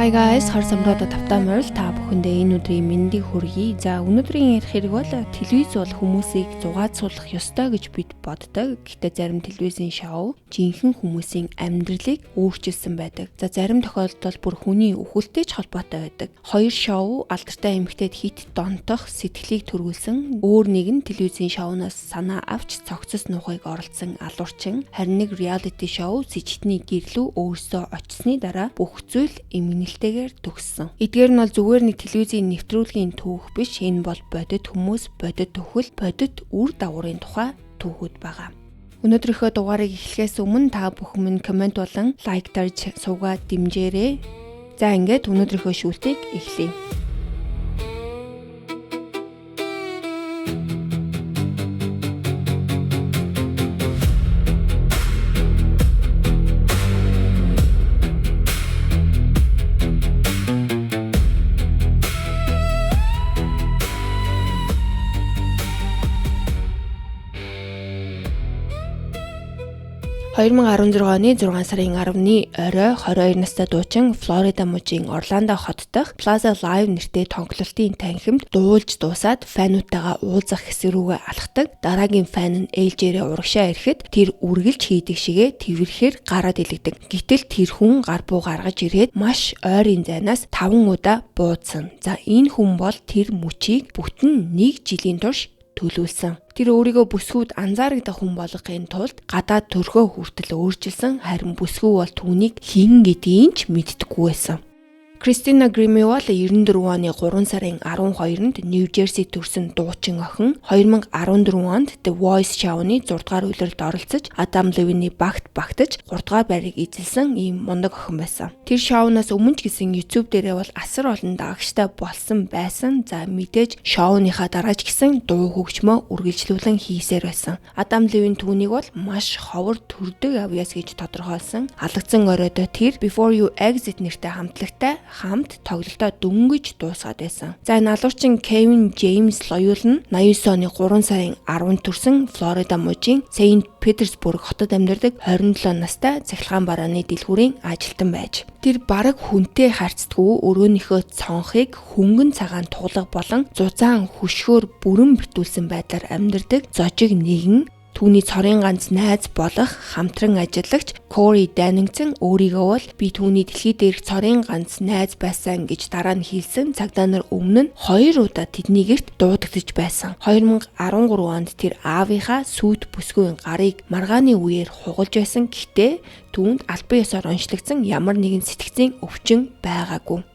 Hi guys, хар самруудад тавтамаар та бүхэндээ энэ өдрийн мэндийг хүргэе. За өнөөдрийн ярих хэрэг бол телевиз бол хүмүүсийг зугаад суулгах ёстой гэж бид боддог. Гэхдээ зарим телевизийн шоу жинхэнэ хүмүүсийн амьдралыг өөрчилсөн байдаг. За зарим тохиолдолд бүр хүний үхэлтэй ч холбоотой байдаг. Хоёр шоу алдартай эмэгтэйд хит донтох сэтгэлийг төрүүлсэн. Өөр нэг нь телевизийн шоунаас санаа авч цогцос нухайг оролцсон алуурчин. Харин нэг reality шоу сэжигтний гэрлүү өөрсдөө очсны дараа бүх зүйл нэлтэйгээр төгссөн. Эдгээр нь бол зүгээр нэг телевизийн нэвтрүүлгийн түүх биш. Энэ бол бодит хүмүүс, бодит төхөл, бодит үр дагаврын тухай түүхүүд байгаа. Өнөөдрийнхөө дугаарыг эхлэхээс өмнө та бүхэн минь комент болон лайк дарж суугаад дэмжээрэй. За ингээд өнөөдрийнхөө шүүлтийг эхлэе. (2016 оны 6 сарын 10-ны орой 22 настай дуучин Флорида мужийн Орландо хот дахь Plaza Live нэртэй тоглолтын танхимд дуулж дуусаад фануудтайгаа уулзах хэсэг рүүгээ алхдаг. Дараагийн фан нь ээлжээрээ урагшаа ирэхэд тэр үргэлж хийдэг шигээ тэрвэрхээр гараад илэгдэг. Гэтэл тэр хүн гар буу гаргаж ирээд маш ойрын зайнаас 5 удаа буудсан. За энэ хүн бол тэр мөчийг бүтэн 1 жилийн турш төлөвлөсөн. Тэр өөрийгөө бүсгүүд анзаарагдах хүн болгохын тулд гадаад төрхөө хүртэл өөрчилсөн, харин бүсгүй бол түүнийг хэн гэдгийг ч мэддэггүй байсан. Кристина Грими бол 94 оны 3 сарын 12-нд Нью Жерсид төрсэн дуучин охин. 2014 онд The Voice шоуны 6 дугаар улиралд оролцож, Адам Левиний багт багтаж 3 дугаар байрыг эзэлсэн ийм мундаг охин байсан. Тэр шоунаас өмнө ч гэсэн YouTube дээрээ бол асар олон дагагчтай болсон байсан. За мэдээж шоуныхаа дараач гэсэн дуу хөгжмөө үргэлжлүүлэн хийсээр байсан. Адам Левин түүнийг бол маш ховор төрдөг авьяас гэж тодорхойлсон. Алгацсан оройдоо тэр Before You Exit нэртэй хамтлагтай хамт тоглолтоо дөнгөж дуусгаад байсан. За энэ алуурчин Кевин Джеймс Лоюл нь 89 оны 3 сарын 10-нд төрсэн Флорида мужийн Saint Petersburg хотод амьдардаг 27 настай цахилгаан барааны дэлгүүрийн ажилтан байж. Тэр бараг хүнтэй харьцдаггүй өрөөнийхөө цонхыг хөнгөн цагаан тулга болон зузаан хөшгөөр бүрэн битүүлсэн байдлаар амьдардаг зожиг нэгэн. Түүний цорын ганц найз болох хамтран ажиллагч Кори Даннингтон өөрийгөө бол би түүний дэлхий дээрх цорын ганц найз байсан гэж дараа нь хэлсэн. Цагдаа нар өмнө нь 2 удаа тэдний гэрт дуудагдж байсан. 2013 онд тэр аавынхаа сүйт бүсгүй гарыг маргааны үеэр хугалж байсан. Гэхдээ түүнд албан ёсоор онцлогдсон ямар нэгэн сэтгцийн өвчин байгаагүй.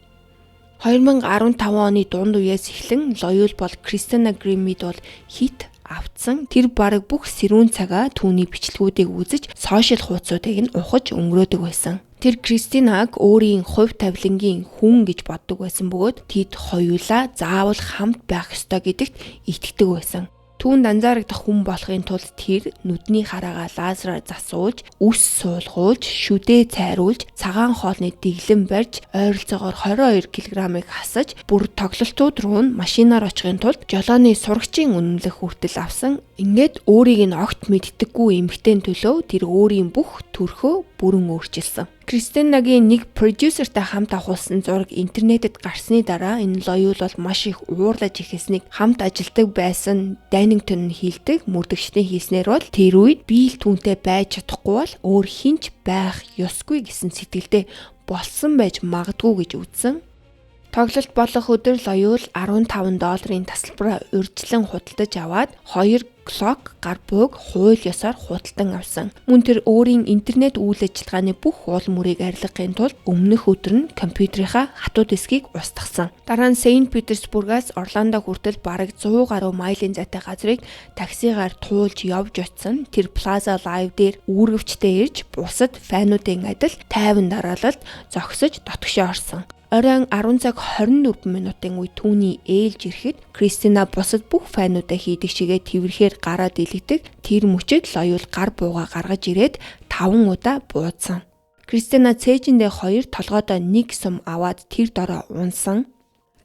2015 оны дунд үеэс эхлэн Лоюл бол Кристина Гримид бол хит автсан. Тэр бараг бүх сэрүүн цагаа түүний бичлэгүүдийг үзэж сошиал хуудасуудыг нь ухаж өнгөрөөдөг байсан. Тэр Кристинаг өөрийн хувь тавилангийн хүн гэж боддог байсан бөгөөд тэд хоёулаа заавал хамт байх ёстой гэдэгт итгэдэг байсан. Түүнд анзаарагдах хүн болохын тулд тэр нүдний хараагаа лазераар засуулж, үс суулгуулж, шүдээ цайруулж, цагаан хоолны дэглэм барьж, ойролцоогоор 22 кг-ыг хасаж, бүр тоглолтууд руу нь машинаар очихын тулд жолооны сурагчийн үнэмлэх хүртэл авсан. Ингээд өөрийг нь огт мэддэггүй эмэгтэйн төлөө тэр өөрийн бүх төрхөө бүрэн өөрчилсөн. Кристинагийн нэг продюсертай хамт авахулсан зураг интернетэд гарсны дараа энэ Лоюл бол маш их уурлаж ихсэнийг хамт ажилдаг байсан Даннингтон нь хэлдэг. Мөрдөгчдийн хийснээр бол тэр үед би л түүнтэй байж чадахгүй бол өөр хинч байх ёсгүй гэсэн сэтгэлдээ болсон байж магадгүй гэж үзсэн. Тоглолт болох өдөр Лоюл $15 тасалбараа урьдчилан худалдаж аваад 2 клок гар бууг хууль ёсоор худалдан авсан. Мөн тэр өөрийн интернет үйл ажиллагааны бүх уул мөрийг арилгахын тулд өмнөх өдөр нь компьютерийнхаа хатуу дискийг устгасан. Дараа нь Saint Petersburg-аас Орландо хүртэл бараг 100 гаруй милийн зайтай газрыг таксигаар туулж явж очсон. Тэр Plaza Live дээр үүргэвчтэй ирж бусад фануудын адил тайван дараалалд зогсож дотгошоо орсон. Оройн 10 цаг 24 минутын үед түүний ээлж ирэхэд Кристина бусад бүх фануудаа хийдэг шигээ тэрвэрхээр гараад илэгдэг. Тэр мөчөд Лоюл гар бууга гаргаж ирээд 5 удаа буудсан. Кристина цээжиндээ 2 толгойдоо 1 сум аваад тэр дороо унсан.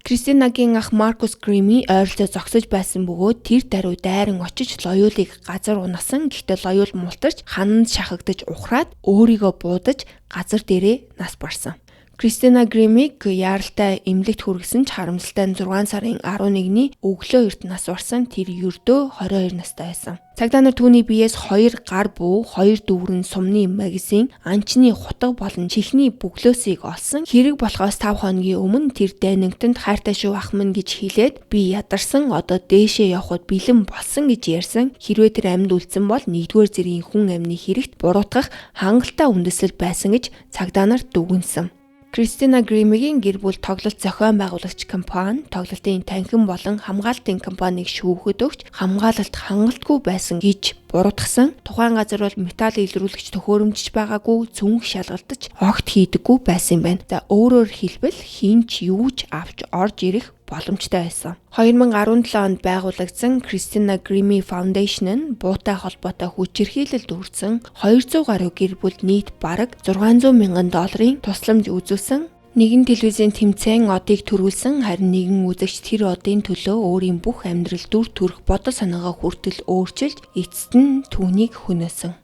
Кристинагийн ах Маркус Грими ойролцоо зогсож байсан бөгөөд тэр даруй дайран очиж Лоюлыг газар унасан. Гэхдээ Лоюл мултарч хананд шахагдаж ухраад өөрийгөө буудаж газар дээрээ нас барсан. Кристина Гримиг яаралтай эмнэлэгт хүргэсэн ч харамсалтай нь 6 сарын 11-ний өглөө эрт нас барсан. Тэр ердөө 22 настай байсан. Цагдаа нар түүний биеэс 2 гар буу, 2 дүүрэн сумны магазин, анчны хутга болон чихний бөглөөсийг олсон. Хэрэг болохоос 5 хоногийн өмнө тэр дайнагтанд хайртай шүү ах минь гэж хэлээд би ядарсан, одоо дээшээ явхад бэлэн болсон гэж ярьсан. Хэрвээ тэр амьд үлдсэн бол 1-р зэргийн хүн амны хэрэгт буруутгах хангалттай үндэслэл байсан гэж цагдаа нарт дүгнсэн. Кристина Гримигийн гэр бүл тоглолт зохион байгуулагч компани, тоглолтын танхим болон хамгаалтын компанийг шүүхэд өгч хамгаалалт хангалтгүй байсан гэж буруутгасан. Тухайн газар бол металл илрүүлэгч төхөөрөмжж байгаагүй, цүнх шалгалтаж огт хийдэггүй байсан юм байна. За өөрөөр хэлбэл хинч юуж авч орж ирэх боломжтой байсан. 2017 онд байгуулагдсан Кристина Грими Foundation нь буутай холбоотой хүчирхийлэлд хүрсэн 200 гаруй гэр бүл нийт бараг $600,000 тусламж үзүүлсэн. Нэгэн телевизийн тэмцээн одыг төрүүлсэн, харин нэгэн үзэгч тэр одын төлөө өөрийн бүх амьдрал дүр төрх бодол санаагаа хүртэл өөрчилж эцэст нь түүнийг хөнөөсөн.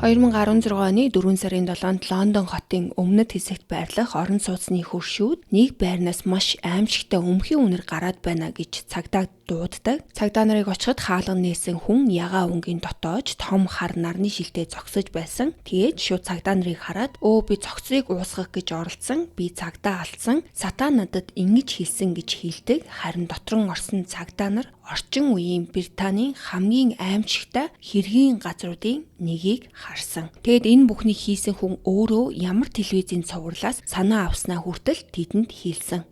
2016 оны 4 сарын 7-нд Лондон хотын өмнөд хэсэгт байрлах орон сууцны хөршүүд нэг байрнаас маш аимшигтай өмхийн үнэр гараад байна гэж цагдаа дууддаг. Цагдаа нарыг очиход хаалга нээсэн хүн ягаа өнгийн дотоож том хар нарны шилтэй зогсож байсан. Тэгээд шууд цагдаа нарыг хараад би цогцыг уусгах гэж оролцсон. Би цагдаа алдсан. Сатан надад ингэж хэлсэн гэж хэлдэг. Харин дотрон орсон цагдаа нар орчин үеийн Британийн хамгийн аимшигтай хэргийн газруудын нэгийг харсан. Тэгэд энэ бүхнийг хийсэн хүн өөрөө ямар телевизийн цувралаас санаа авснаа хүртэл тэдэнд хэлсэн.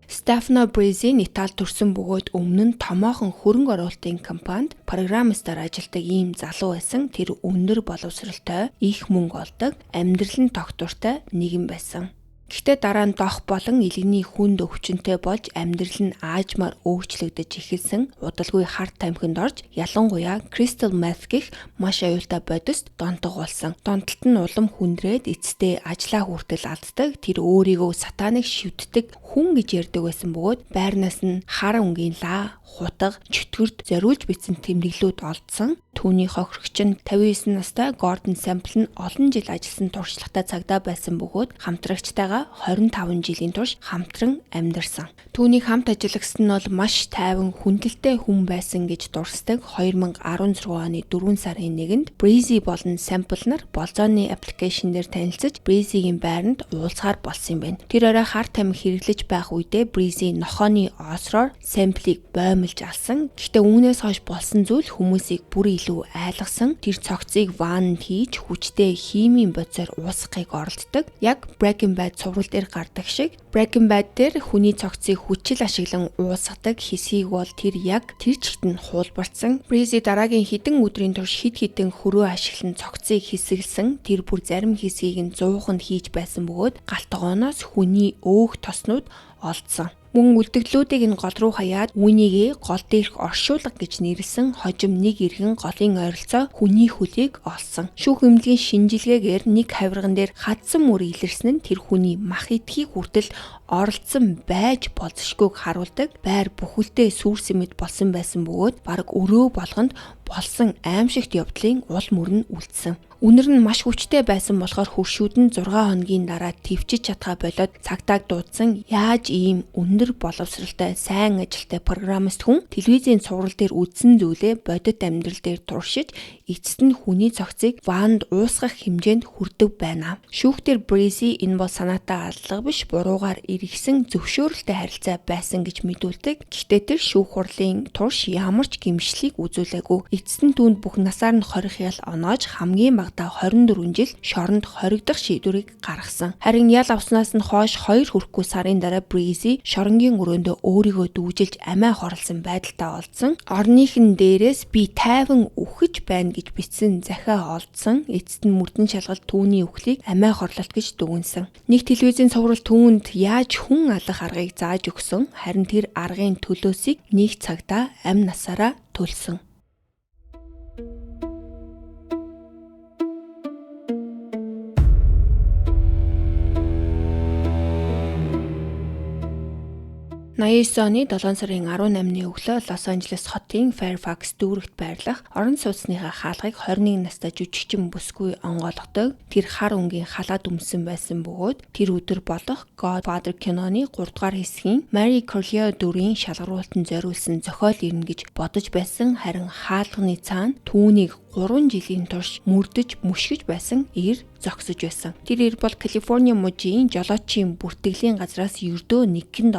Stefano Brizzi Италид төрсэн бөгөөд өмнө нь томоохон хөрөнгө оруулалтын компанид программистаар ажилладаг ийм залуу байсан. Тэр өндөр боловсралтай, их мөнгө олдог, амьдрал нь тогтвортой нэгэн байсан. Гэхдээ дараа нь дох болон илгэний хүнд өвчнөд болж амьдрал нь аажмаар өөрчлөгдөж эхэлсэн. Удалгүй хар тамхинд орж ялангуяа crystal meth гэх маш аюултай бодис донтог болсон. Донтолт нь улам хүндрээд эцэстээ ажлаа хүртэл алддаг. Тэр өөрийгөө сатаныг шивддэг хүн гэж ярьдаг байсан бөгөөд байрнаас нь хар өнгийн лаа, хутга, чөтгөрд зориулж бичсэн тэмдэглэлүүд олдсон. Түүний хохирогч нь 59 настай Гордон Сампл нь олон жил ажилласан туршлагатай цагдаа байсан бөгөөд хамтрагчтайгаа 25 жилийн турш хамтран амьдарсан. Түүний хамт ажиллагч нь бол маш тайван, хүндэлтэй хүн байсан гэж дурсдаг. 2016 оны 4 сарын 1-нд Brizzi болон Sample нар болзооны аппликейшн дээр танилцж Brizzi-гийн байранд уулзахаар болсон юм байна. Тэр орой хар тамхи хэрэглэж байх үедээ Brizzi нохооны осроор Sample-ийг боомлж алсан. Гэхдээ үүнээс хойш болсон зүйл хүмүүсийг бүр илүү айлгсан. Тэр цогцыг ваннд хийж хүчтэй химийн бодисоор уусгахыг оролддог. Яг Breaking Bad цуврал дээр гардаг шиг Breaking Bad дээр хүний цогцыг хүчил ашиглан уусгадаг хэсгийг бол тэр яг тэр чигт нь хуулбарсан. Brizzi дараагийн хэдэн өдрийн турш хэд хэдэн хөрөө ашиглан цогцыг хэсэглсэн. Тэр бүр зарим хэсгийг нь 100-нд хийж байсан бөгөөд галтгооноос хүний өөх тоснууд олдсон. Мөн үлдэгдлүүдийг нь гол руу хаяад үүнийгээ гол дээрх оршуулга гэж нэрлсэн хожим нэг иргэн голын ойролцоо хүний хөлийг олсон. Шүүх эмнэлгийн шинжилгээгээр нэг хавирган дээр хадсан мөр илэрсэн нь тэр хүний мах идэхийг хүртэл оролцсон байж болзошгүйг харуулдаг. Байр бүхэлдээ сүрс мэд болсон байсан бөгөөд бараг өрөө болгонд болсон аимшигт явдлын уул мөр нь үлдсэн. Үнэр нь маш хүчтэй байсан болохоор хөршүүд нь 6 хоногийн дараа твчиж чадхаа болоод цагтааг дуудсан. Яаж ийм өндөр боловсралтай, сайн ажилтай программист хүн телевизийн цуврал дээр үзсэн зүйлээ бодит амьдрал дээр туршиж эцэст нь хүний цогцыг ванд уусгах хэмжээнд хүрдэг байна. Шүүхтэр Brizzi энэ бол санаатай алдлага биш, буруугаар эргэсэн зөвшөөрөлтэй харилцаа байсан гэж мэдүүлдэг. Гэхдээ тэр шүүх хурлын турш ямар ч гэмшлийг үзүүлээгүй. Эцэст нь түүнд бүх насаар нь 20 ял оноож хамгийн багадаа 24 жил шоронд хоригдох шийдвэрийг гаргасан. Харин ял авснаас нь хойш 2 хүрэхгүй сарын дараа Brizzi шоронгийн өрөөндөө өөрийгөө дүүжилж амиа хорлсон байдалтай олдсон. Орныхын дээрээс би тайван үхэж байна гэж бичсэн захиа олдсон. Эцэст нь мөрдөн шалгалт түүний үхлийг амиа хорлолт гэж дүгнсэн. Нэг телевизийн цуврал түүнд яаж хүн алах аргыг зааж өгсөн. Харин тэр аргын төлөөсийг нэг цагтаа амь насаараа төлсөн. 89 оны 7 сарын 18-ны өглөө Лос Анжелес хотын Fairfax дүүрэгт байрлах орон сууцныхаа хаалгыг 21 настай жүжигчин бүсгүй онгойлгодог. Тэр хар өнгийн халаад өмсөн байсан бөгөөд тэр өдөр болох Godfather киноны 3 дугаар хэсгийн Mary Corleone дүрийн шалгаруулалтанд зориулсан зохиол ирнэ гэж бодож байсан. Харин хаалганы цаана түүнийг 3 жилийн турш мөрдөж мушгиж байсан ир зогсож байсан. Тэр ир бол Калифорни мужийн жолоочийн бүртгэлийн газраас ердөө $1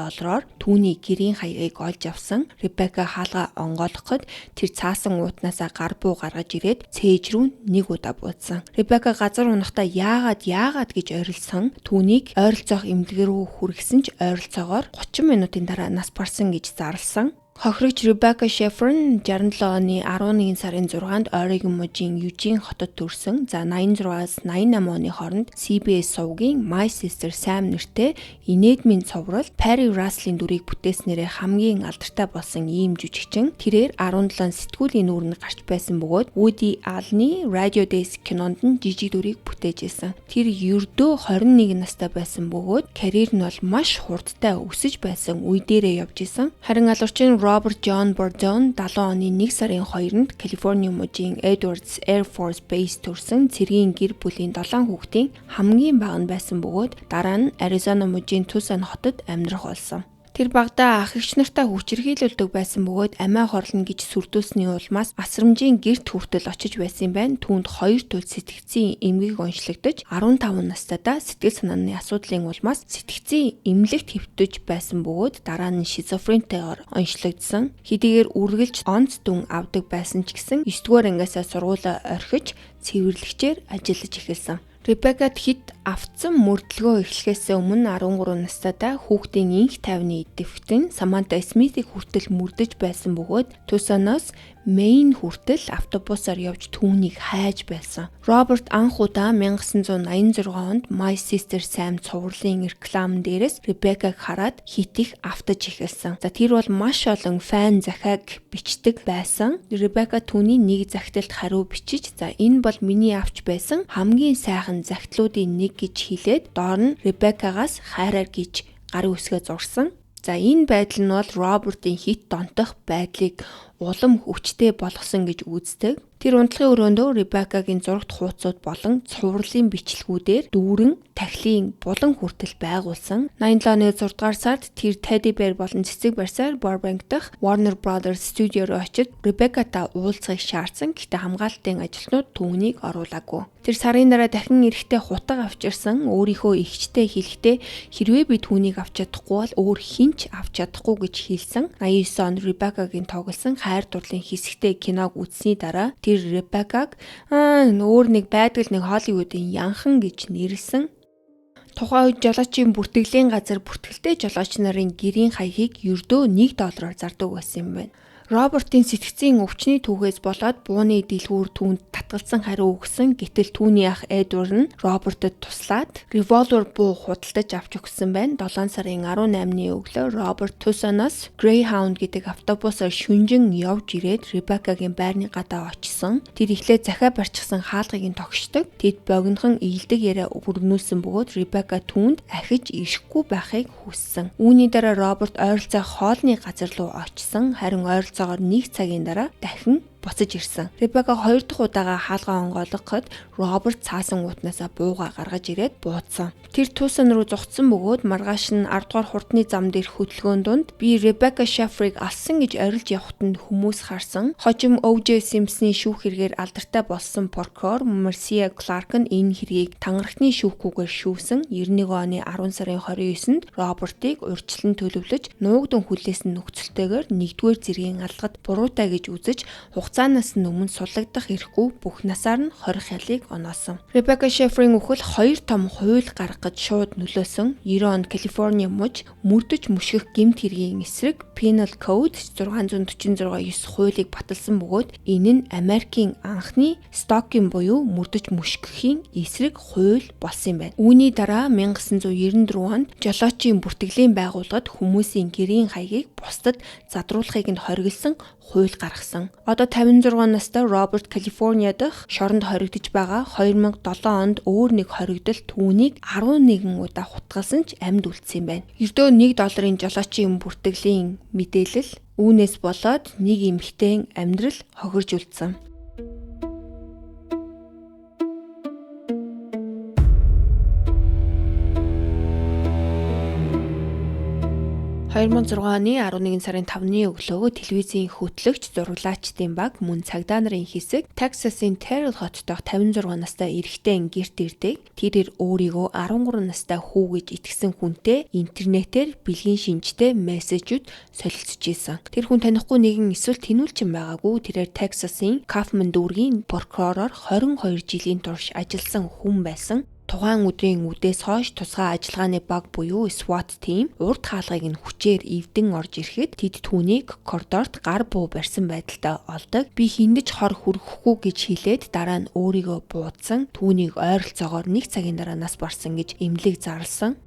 түүний гэрийн хаягийг олж авсан. Ребекка хаалга онгойлгоход тэр цаасан уутнаасаа гар буу гаргаж ирээд цээж рүү нэг удаа буудсан. Ребекка газар унахдаа яагаад гэж орилсон. Түүнийг ойролцоох эмнэлэг рүү хүргэсэн ч ойролцоогоор 30 минутын дараа нас барсан гэж зарласан. Хохирогч Rebecca Sheffer нь 67 оны 11 сарын 6-нд Oregon мужийн Eugene хотод төрсөн. За 86-аас 88 оны хооронд CBS сувгийн My Sister Sam нэртэй инээдмийн цовруул Perry Russell-ийн дүрийг бүтээснээрээ хамгийн алдартай болсон ийм жүжигчин. Тэрээр 17 сэтгүүлийн нүүрэнд гарч байсан бөгөөд Woody Allen-ы Radio Days кинонд нь жижиг дүрийг бүтээж байсан. Тэр ердөө 21 настай байсан бөгөөд карьер нь бол маш хурдтай өсөж байсан үе дээрээ явж исэн. Харин алуурчин Robert John Bordone 70 оны 1 сарын 2-нд Калифорни мужийн Edwards Air Force Base төрсэн цэргийн гэр бүлийн 7 хүүхдийн хамгийн бага нь байсан бөгөөд дараа нь Аризона мужийн Tucson хотод амьдрах болсон. Тэр багада ах эгч нартай хүчирхийлүүлдэг байсан бөгөөд амиа хорлно гэж сүрдүүлсний улмаас асрамжийн гэрт хүртэл очиж байсан юм байна. Түүнд 2 туул сэтгцийн эмгэг онцлогдож 15 настайдаа сэтгэл санааны асуудлын улмаас сэтгцийн эмнэлэгт хэвтэж байсан бөгөөд дараа нь шизофрентайгаар онцлогдсон. Хэдийгээр үргэлж онц дүн авдаг байсан ч гэсэн 9 дугаар ангиасаа сургуулаа орхиж цэвэрлэгчээр ажиллаж эхэлсэн. Ребеккад хит автсан мөрдлөгөө эхлэхээс өмнө 13 настайдаа хүүхдийн инх тайвны идэвхтэн Саманта Смитийг хүртэл мөрдөж байсан бөгөөд Tucson-оос Мэйн хүртэл автобусаар явж түүнийг хайж байсан. Роберт анх удаа 1986 онд My Sister Sam цувралын реклам дээрээс Ребеккаг хараад хит их автаж эхэлсэн. За тэр бол маш олон фан захиаг бичдэг байсан. Ребекка түүний нэг захидалд хариу бичиж, за энэ бол миний авч байсан хамгийн сайхан захидлуудын нэг гэж хэлээд доор нь Ребеккагаас хайраар гэж гар үсгээ зурсан. За энэ байдал нь бол Робертын хит донтох байдлыг улам хүчтэй болгосон гэж үздэг. Тэр унтлагын өрөөндөө Ребеккагийн зурагт хуудсууд болон цувралын бичлэгүүдээр дүүрэн тахилын булан хүртэл байгуулсан. 87 оны 6 дугаар сард тэр Teddy Bear болон цэцэг барьсаар Burbank дахь Warner Brothers студиороо очиж Ребеккатай уулзахыг шаардсан. Гэхдээ хамгаалалтын ажилтнууд түүнийг оруулаагүй. Тэр сарын дараа дахин эрэхтэй хутаг авчирсан. Өөрийнхөө эгчтэй хэлэхдээ хэрвээ би түүнийг авч чадахгүй бол өөр хинч авч чадахгүй гэж хэлсэн. 89 онд Ребеккагийн тоглосон хайр дурлалын хэсэгтээ киног үзсний дараа тэр Ребеккаг өөр нэг байдаг нэг Холливуудын янхан гэж нэрлсэн. Тухайн үед жолоочийн бүртгэлийн газар бүртгэлтэй жолооч нарын гэрийн хаягийг ердөө $1 зардаг байсан юм байна. Робертын сэтгцийн өвчний түүхээс болоод бууны дэлгүүр түүнд татгалзсан хариу өгсөн. Гэтэл түүний ах Эдвард нь Робертод туслаад револьвер буу худалдаж авч өгсөн байна. 7 сарын 18-ны өглөө Роберт Tucson-оос Greyhound гэдэг автобусаар шүнжин явж ирээд Ребеккагийн байрны гадаа очсон. Тэр эхлээд захиа барьчихсан хаалгыг нь тогшдог. Тэд богинохон ийдэг яриа өргөнүүлсэн бөгөөд Ребекка түүнд ахиж ирэхгүй байхыг хүссэн. Үүний дараа Роберт ойролцоо хоолны газар руу очсон. Харин ойролцоогоор 1 цагийн дараа дахин буцаж ирсэн. Ребекка 2 дахь удаага хаалгаа онгойлгоход Роберт цаасан уутнаасаа бууга гаргаж ирээд буудсан. Тэр Tucson руу зугтсан бөгөөд маргааш нь 10 дугаар хурдны зам дээрх хөдөлгөөн донд би Rebecca Sheffer-ыг алсан гэж орилж явахтанд хүмүүс харсан. Хожим O.J. Simpson-ы шүүх хэрэгээр алдартай болсон прокурор Marcia Clark нь энэ хэргийг тангарахны шүүхгүйгээр шүүсэн. 91 оны 10 сарын 29-нд Робертыг урьдчилан төлөвлөж нуугдан хүлээсэн нөхцөлтэйгээр 1-р зэргийн алгад буруутай гэж үзэж хугацаанаас нь өмнө суллагдах эрхгүй бүх насаар нь 20 хялыг оноосон. Rebecca Sheffer-ийн үхэл 2 том хууль гаргах гэж шууд нөлөөсөн. 90 онд Калифорни муж мөрдөж мушгих гэмт хэргийн эсрэг Penal Code 646-9 хуулийг баталсан бөгөөд энэ нь Америкийн анхны стокийн буюу мөрдөж мушгихийн эсрэг хууль болсон юм байна. Үүний дараа 1994 онд жолоочийн бүртгэлийн байгууллагад хүмүүсийн гэрийн хаягийг бусдад задруулахыг нь хориглосон хууль гаргасан. Одоо 56 настай Роберт Калифорниа дахь шоронд хоригдож байгаа 2007 онд өөр нэг хоригдол түүнийг 11 удаа хутгалсан ч амьд үлдсэн байна. Ердөө $1 жолоочийн бүртгэлийн мэдээлэл үүнээс болоод нэг эмэгтэйн амьдрал хохирж үлдсэн. 2006 оны 11 сарын 5-ны өглөө телевизийн хөтлөгч зураглаачдын баг мөн цагдаа нарын хэсэг Texas-ийн Terrell хот дахь 56 настай эрэгтэй гэрт ирдэг. Тэрээр өөрийгөө 13 настай хүү гэж итгэсэн хүнтэй интернетээр бэлгийн шинжтэй мессежүүд солилцож исэн. Тэр хүн танихгүй нэгэн эсвэл тэнүүлчин байгаагүй. Тэрээр Texas-ийн Kaufman дүүргийн прокуророор 22 жилийн турш ажилласан хүн байсан. Тухайн өдрийн үдээс хойш тусгай ажиллагааны баг буюу SWAT team урд хаалгыг нь хүчээр эвдэн орж ирэхэд тэд түүнийг коридорт гар буу барьсан байдалтай олдог. Би хиндэж хор хүрхэхгүй гэж хэлээд дараа нь өөрийгөө буудсан. Түүнийг ойролцоогоор 1 цагийн дараа нас барсан гэж эмнэлэг зарласан.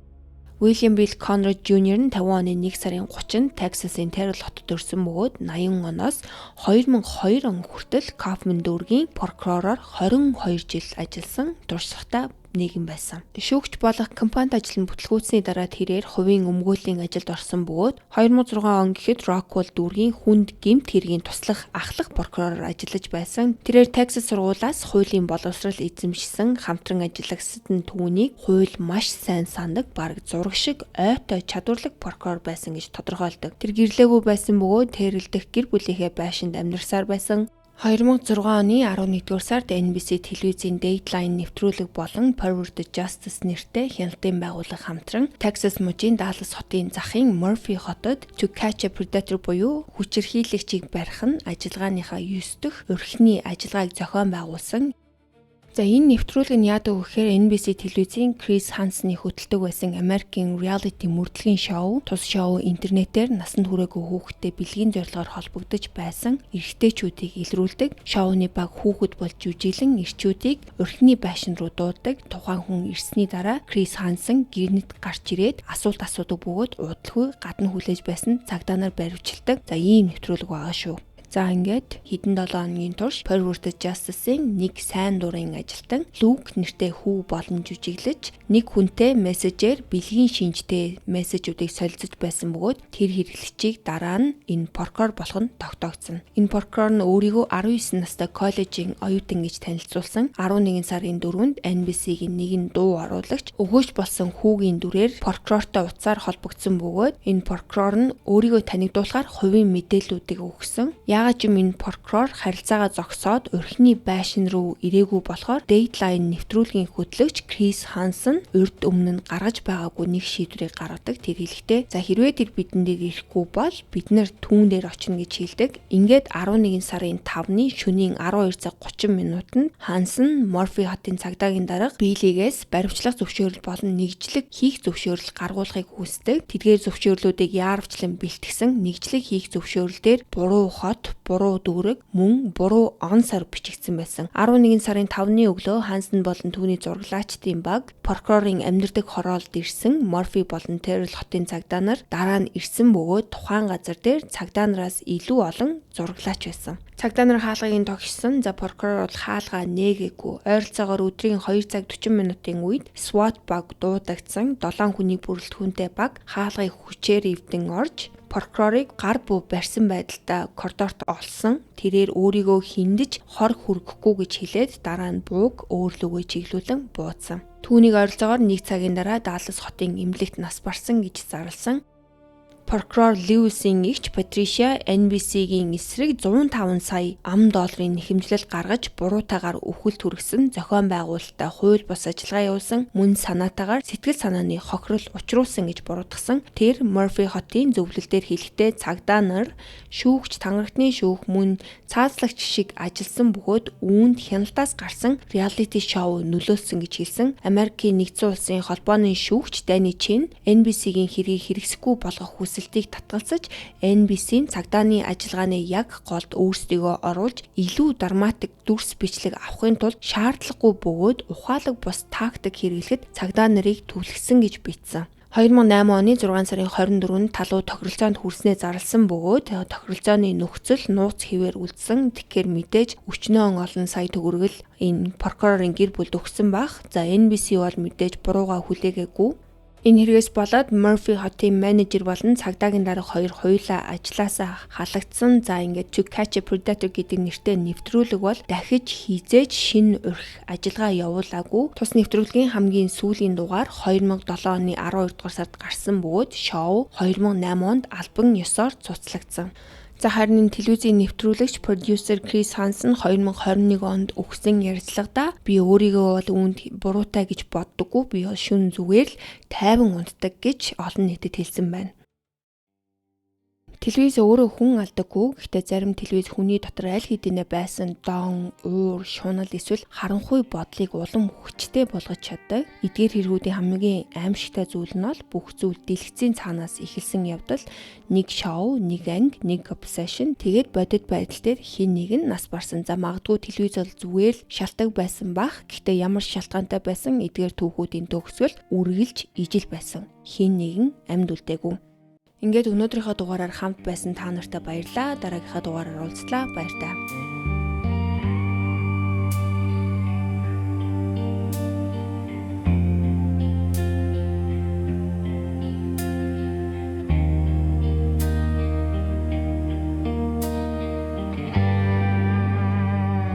William Bill Conrad Jr. нь 50 оны 1 сарын 30-нд Texas-ийн Terrell хотод төрсэн бөгөөд 80 оноос 2002 он хүртэл Kaufman дүүргийн прокуророор 22 жил ажилласан туршлагатай нэгэн байсан. Шүүгч болох компанид ажиллан бүтлгүүцсний дараа тэрээр хувийн өмгөөллийн ажилд орсон бөгөөд 2006 он гэхэд Rockwell дүүргийн хүнд гэмт хэргийн туслах ахлах прокуророор ажиллаж байсан. Тэрээр Texas сургуулиас хуулийн боловсрал эзэмшсэн хамтран ажиллагчид нь түүнийг хууль маш сайн сандаг, бараг зураг шиг ойтой чадварлаг прокурор байсан гэж тодорхойлдог. Тэр гэрлээгүй байсан бөгөөд Terrell дэх гэр бүлийнхээ байшинд амьдарсаар байсан. 2006 оны 11-р сард NBC телевизийн Dateline нэвтрүүлэг болон Forward Justice нэртэй хяналтын байгууллага хамтран Texas мужийн Dallas хотын захын Murphy хотод To Catch a Predator буюу хүчирхийлэгчийг барих нь ажиллагааныхаа 9 дахь өрхний ажиллагааг зохион байгуулсан. За энэ нэвтрүүлэг нь яадаг вэ гэхээр NBC телевизийн Chris Hansen-ы хөтэлдэг байсан American Reality мөрдлөгийн шоу, тус шоу интернетээр насанд хүрээгүй хүүхэдтэй бэлгийн зорилгоор холбогдож байсан эрэгтэйчүүдийг илрүүлдэг. Шоуны баг хүүхэд болж жүжиглэн эрчүүдийг өрхний байшин руу дууддаг. Тухайн хүн ирсний дараа Chris Hansen гэрнэт гарч ирээд асуулт асуудаг бөгөөд удалгүй гадна хүлээж байсан цагдаа нар баривчилдаг. За ийм нэвтрүүлэг байгаа шүү. За ингээд хэдэн 7 хоногийн турш Forward Justice-ийн нэг сайн дурын ажилтан Luke нэртэй хүү болон жүжиглэж нэг хүнтэй мессежээр бэлгийн шинжтэй мессежүүдийг солилцож байсан бөгөөд тэр хэрэглэгчийг дараа нь энэ прокурор болох нь тогтоогдсон. Энэ прокурор нь өөрийгөө 19 настай коллежийн оюутан гэж танилцуулсан. 11 сарын 4-нд NBC-ийн нэгэн дуу оруулагч өгөөж болсон хүүгийн дүрээр прокурортой утсаар холбогдсон бөгөөд энэ прокурор нь өөрийгөө танигдуулахаар хувийн мэдээллүүдийг өгсөн. Яагаад ч энэ прокурор харилцаагаа зогсоод өрхний байшин руу ирээгүй болохоор Dateline нэвтрүүлгийн хөтлөгч Chris Hansen урд өмнө нь гаргаж байгаагүй нэг шийдвэрийг гаргадаг. Тэр хэлэхдээ за хэрвээ тэр бидэн дээр ирэхгүй бол бид нэр түүн дээр очино гэж хэлдэг. Ингээд 11 сарын 5-ны шөнийн 12:30 минутанд Hansen Murphy хотын цагдаагийн дарга Billy-гээс баримтлах зөвшөөрөл болон нэгжлэг хийх зөвшөөрөл гаргуулахыг хүсдэг. Тэдгээр зөвшөөрлүүдийг яарвчлан бэлтгэсэн нэгжлэг хийх зөвшөөрлөөр буруу хот, буруу дүүрэг, мөн буруу он сар бичигдсэн байсан. 11 сарын 5-ны өглөө Hansen болон түүний зураглаачдын баг прокурорын амьдардаг хороолд ирсэн. Murphy болон Terrell хотын цагдаа нар дараа нь ирсэн бөгөөд тухайн газар дээр цагдаа нараас илүү олон зураглаач байсан. Цагдаа нар хаалгыг тогшсон. За прокурор бол хаалгаа нээгээгүй. Ойролцоогоор өдрийн 2 цаг 40 минутын үед SWAT баг дуудагдсан. 7 хүний бүрэлдэхүүнтэй баг хаалгыг хүчээр эвдэн орж прокурорыг гар буу барьсан байдалтай коридорт олсон. Тэрээр өөрийгөө хиндэж хор хүргэхгүй гэж хэлээд дараа нь бууг өөрлөгөө чиглүүлэн буудсан. Түүнийг ойролцоогоор 1 цагийн дараа Даллас хотын эмнэлэгт нас барсан гэж зарласан. Прокурор Льюисийн эгч Патришиа NBC-гийн эсрэг 105 сая $1 нэхэмжлэл гаргаж буруутаагаар үхэл түргсэн зохион байгуулалттай хууль бус ажиллагаа явуулсан. Мөн санаатаагаар сэтгэл санааны хохирол учруулсан гэж буруутгасан. Тэр Murphy хотын зөвлөлтөөр хэлэхдээ цагдаа нар шүүгч, тангарагтны шүүх мөн цаазлагч шиг ажилласан бөгөөд үүнд хяналтаас гарсан reality шоу нөлөөлсөн гэж хэлсэн. Америкийн нэгдсэн улсын холбооны шүүгч Danny Chin NBC-гийн хэргийг хэрэгсэхгүй болгох хүсэлтийг татгалзаж NBC-ийн цагдааны ажиллагааны яг голд өөрсдийгөө оруулж илүү драматик дүрс бичлэг авахын тулд шаардлагагүй бөгөөд ухаалаг бус тактик хэрэглэхэд цагдаа нарыг түлхсэн гэж бичсэн. 2008 оны 6 сарын 24-нд талуу тохиролцоонд хүрснээ зарласан бөгөөд тохиролцооны нөхцөл нууц хэвээр үлдсэн. Тэгэхээр мэдээж өчнөө олон сая төгрөгөл энэ прокурорын гэр бүлд өгсөн баг. За NBC бол мэдээж бурууга хүлээгээгүй. Энэ хэрэгээс болоод Murphy хотын менежер болон цагдаагийн дарга хоёр хоёулаа ажлаасаа халагдсан. За ингээд To Catch a Predator гэдэг нэртэй нэвтрүүлэг бол дахиж хизээж шинэ урхи ажиллагаа явуулаагүй. Тус нэвтрүүлгийн хамгийн сүүлийн дугаар 2007 оны 12 дугаар сард гарсан бөгөөд шоу 2008 онд албан ёсоор цуцлагдсан. За харин телевизийн нэвтрүүлэгч продюсер Крис Хансон 2021 онд өгсөн ярилцлагада би өөрийгөө бол үүнд буруутай гэж боддоггүй. Би бол шүн зүгээр л тайван унтдаг гэж олон нийтэд хэлсэн байна. Телевиз өөрөө хүн алдаггүй. Гэхдээ зарим телевиз хүний дотор аль хэдийнэ байсан дон, уур, шунал эсвэл харанхуй бодлыг улам хүчтэй болгож чаддаг. Эдгээр хэрэгүүдийн хамгийн аимшигтай зүйл нь бол бүх зүйл дэлгэцийн цаанаас эхэлсэн явдал. Нэг шоу, нэг анги, нэг obsession. Тэгээд бодит байдал дээр хин нэг нь нас барсан. За магадгүй телевиз бол зүгээр л шалтгаан байсан бах. Гэхдээ ямар шалтгаантай байсан эдгээр түүхүүдийн төгсгөл үргэлж ижил байсан. Хин нэгэн амьд үлдээгүй. Ингээд өнөөдрийнхөө дугаараар хамт байсан та нартай баярлалаа. Дараагийнхаа дугаараар уулзлаа. Баяр таа.